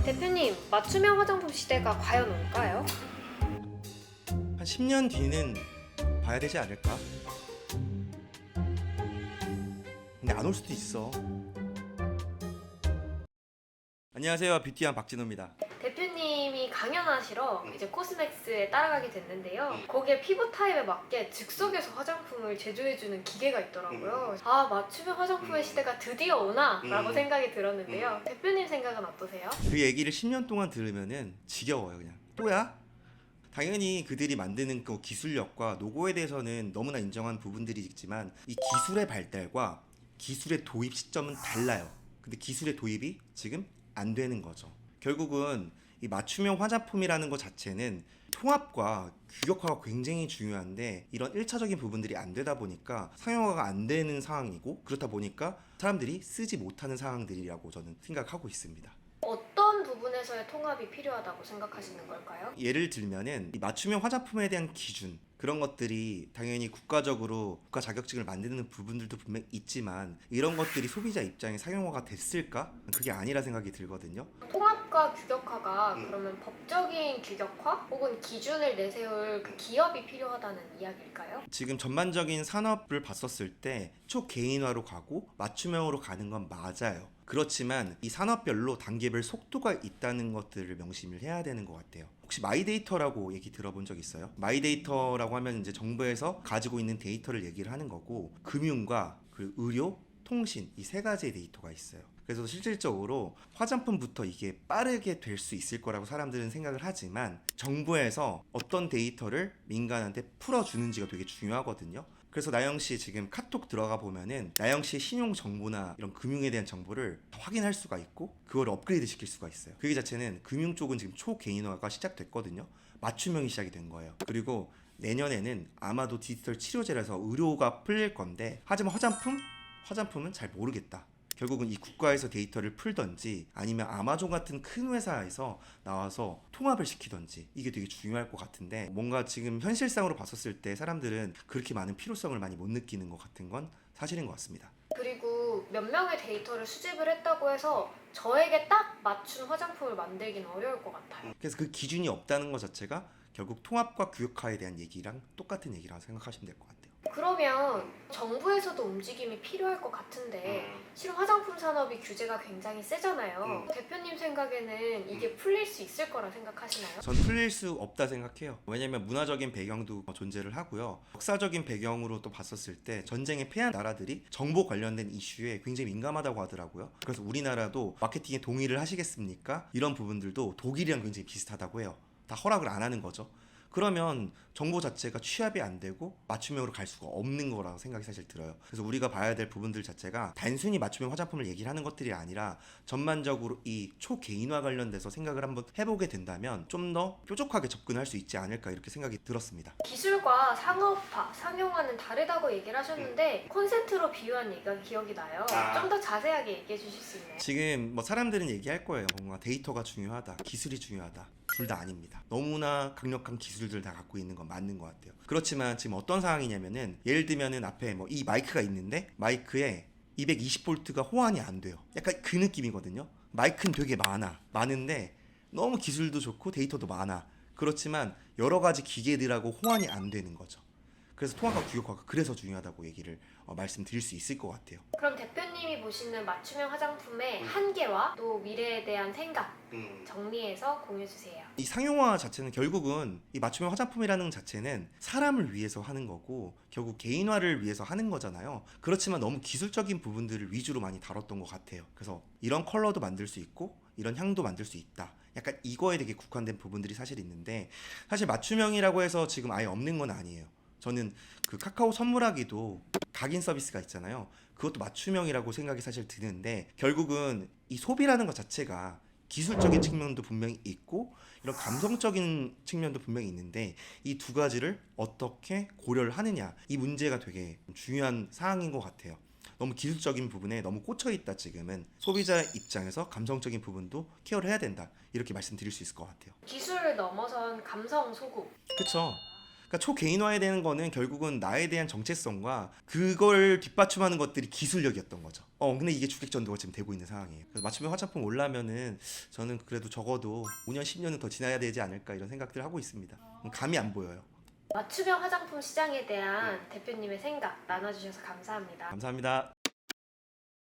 대표님, 맞춤형 화장품 시대가 과연 올까요? 한 10년 뒤는 봐야 되지 않을까? 근데 안 올 수도 있어. 안녕하세요, 뷰티한 박진호입니다. 대표님이 강연하시러 이제 코스맥스에 따라가게 됐는데요. 거기에 피부 타입에 맞게 즉석에서 화장품을 제조해주는 기계가 있더라고요. 아, 맞춤형 화장품의 시대가 드디어 오나? 라고 생각이 들었는데요. 대표님 생각은 어떠세요? 그 얘기를 10년 동안 들으면은 지겨워요, 그냥. 또야? 당연히 그들이 만드는 그 기술력과 노고에 대해서는 너무나 인정한 부분들이 있지만 이 기술의 발달과 기술의 도입 시점은 달라요. 근데 기술의 도입이 지금 안 되는 거죠. 결국은 이 맞춤형 화장품이라는 것 자체는 통합과 규격화가 굉장히 중요한데 이런 1차적인 부분들이 안 되다 보니까 상용화가 안 되는 상황이고, 그렇다 보니까 사람들이 쓰지 못하는 상황들이라고 저는 생각하고 있습니다. 어떤 부분에서의 통합이 필요하다고 생각하시는 걸까요? 예를 들면은 이 맞춤형 화장품에 대한 기준, 그런 것들이 당연히 국가적으로 국가 자격증을 만드는 부분들도 분명 있지만 이런 것들이 소비자 입장에 상용화가 됐을까? 그게 아니라 생각이 들거든요. 통합과 규격화가 그러면 법적인 규격화 혹은 기준을 내세울 그 기업이 필요하다는 이야기일까요? 지금 전반적인 산업을 봤었을 때 초개인화로 가고 맞춤형으로 가는 건 맞아요. 그렇지만 이 산업별로 단계별 속도가 있다는 것들을 명심을 해야 되는 것 같아요. 혹시 마이데이터라고 얘기 들어본 적 있어요? 마이데이터라고 하면 이제 정부에서 가지고 있는 데이터를 얘기를 하는 거고, 금융과 그리고 의료, 통신, 이 세 가지의 데이터가 있어요. 그래서 실질적으로 화장품부터 이게 빠르게 될 수 있을 거라고 사람들은 생각을 하지만 정부에서 어떤 데이터를 민간한테 풀어주는지가 되게 중요하거든요. 그래서 나영씨 지금 카톡 들어가 보면은 나영씨의 신용 정보나 이런 금융에 대한 정보를 확인할 수가 있고 그걸 업그레이드 시킬 수가 있어요. 그게 자체는 금융 쪽은 지금 초개인화가 시작됐거든요. 맞춤형이 시작이 된 거예요. 그리고 내년에는 아마도 디지털 치료제라서 의료가 풀릴 건데, 하지만 화장품은 잘 모르겠다. 결국은 이 국가에서 데이터를 풀던지 아니면 아마존 같은 큰 회사에서 나와서 통합을 시키던지, 이게 되게 중요할 것 같은데, 뭔가 지금 현실상으로 봤었을 때 사람들은 그렇게 많은 필요성을 많이 못 느끼는 것 같은 건 사실인 것 같습니다. 그리고 몇 명의 데이터를 수집을 했다고 해서 저에게 딱 맞춘 화장품을 만들기는 어려울 것 같아요. 그래서 그 기준이 없다는 것 자체가 결국 통합과 규격화에 대한 얘기랑 똑같은 얘기라고 생각하시면 될 것 같아요. 그러면 정부에서도 움직임이 필요할 것 같은데 실은 화장품 산업이 규제가 굉장히 세잖아요. 대표님 생각에는 이게 풀릴 수 있을 거라 생각하시나요? 전 풀릴 수 없다 생각해요. 왜냐면 문화적인 배경도 존재를 하고요. 역사적인 배경으로 또 봤었을 때 전쟁에 패한 나라들이 정보 관련된 이슈에 굉장히 민감하다고 하더라고요. 그래서 우리나라도 마케팅에 동의를 하시겠습니까? 이런 부분들도 독일이랑 굉장히 비슷하다고 해요. 다 허락을 안 하는 거죠. 그러면 정보 자체가 취합이 안 되고 맞춤형으로 갈 수가 없는 거라고 생각이 사실 들어요. 그래서 우리가 봐야 될 부분들 자체가 단순히 맞춤형 화장품을 얘기를 하는 것들이 아니라 전반적으로 이 초개인화 관련돼서 생각을 한번 해보게 된다면 좀 더 뾰족하게 접근할 수 있지 않을까, 이렇게 생각이 들었습니다. 기술과 상업화, 상용화는 다르다고 얘기를 하셨는데 콘센트로 비유한 얘기가 기억이 나요. 좀 더 자세하게 얘기해 주실 수 있나요? 지금 뭐 사람들은 얘기할 거예요. 뭔가 데이터가 중요하다, 기술이 중요하다. 둘 다 아닙니다. 너무나 강력한 기술들 다 갖고 있는 건 맞는 것 같아요. 그렇지만 지금 어떤 상황이냐면은, 예를 들면은 앞에 뭐 이 마이크가 있는데 마이크에 220V가 호환이 안 돼요. 약간 그 느낌이거든요. 마이크는 되게 많은데 너무 기술도 좋고 데이터도 많아. 그렇지만 여러 가지 기계들하고 호환이 안 되는 거죠. 그래서 통합과 규격화가 그래서 중요하다고 얘기를 말씀드릴 수 있을 것 같아요. 그럼 대표님이 보시는 맞춤형 화장품의 한계와 또 미래에 대한 생각 정리해서 공유해 주세요. 이 상용화 자체는 결국은 이 맞춤형 화장품이라는 자체는 사람을 위해서 하는 거고 결국 개인화를 위해서 하는 거잖아요. 그렇지만 너무 기술적인 부분들을 위주로 많이 다뤘던 것 같아요. 그래서 이런 컬러도 만들 수 있고 이런 향도 만들 수 있다, 약간 이거에 되게 국한된 부분들이 사실 있는데, 사실 맞춤형이라고 해서 지금 아예 없는 건 아니에요. 저는 그 카카오 선물하기도 각인 서비스가 있잖아요. 그것도 맞춤형이라고 생각이 사실 드는데, 결국은 이 소비라는 것 자체가 기술적인 측면도 분명히 있고 이런 감성적인 측면도 분명히 있는데, 이 두 가지를 어떻게 고려를 하느냐, 이 문제가 되게 중요한 사항인 것 같아요. 너무 기술적인 부분에 너무 꽂혀있다. 지금은 소비자 입장에서 감성적인 부분도 케어를 해야 된다, 이렇게 말씀드릴 수 있을 것 같아요. 기술을 넘어선 감성 소구. 그쵸? 그러니까 초개인화해야 되는 거는 결국은 나에 대한 정체성과 그걸 뒷받침하는 것들이 기술력이었던 거죠. 근데 이게 주객전도가 지금 되고 있는 상황이에요. 그래서 맞춤형 화장품 올라면은 저는 그래도 적어도 5년 10년은 더 지나야 되지 않을까 이런 생각들을 하고 있습니다. 감이 안 보여요. 맞춤형 화장품 시장에 대한 대표님의 생각 나눠주셔서 감사합니다. 감사합니다.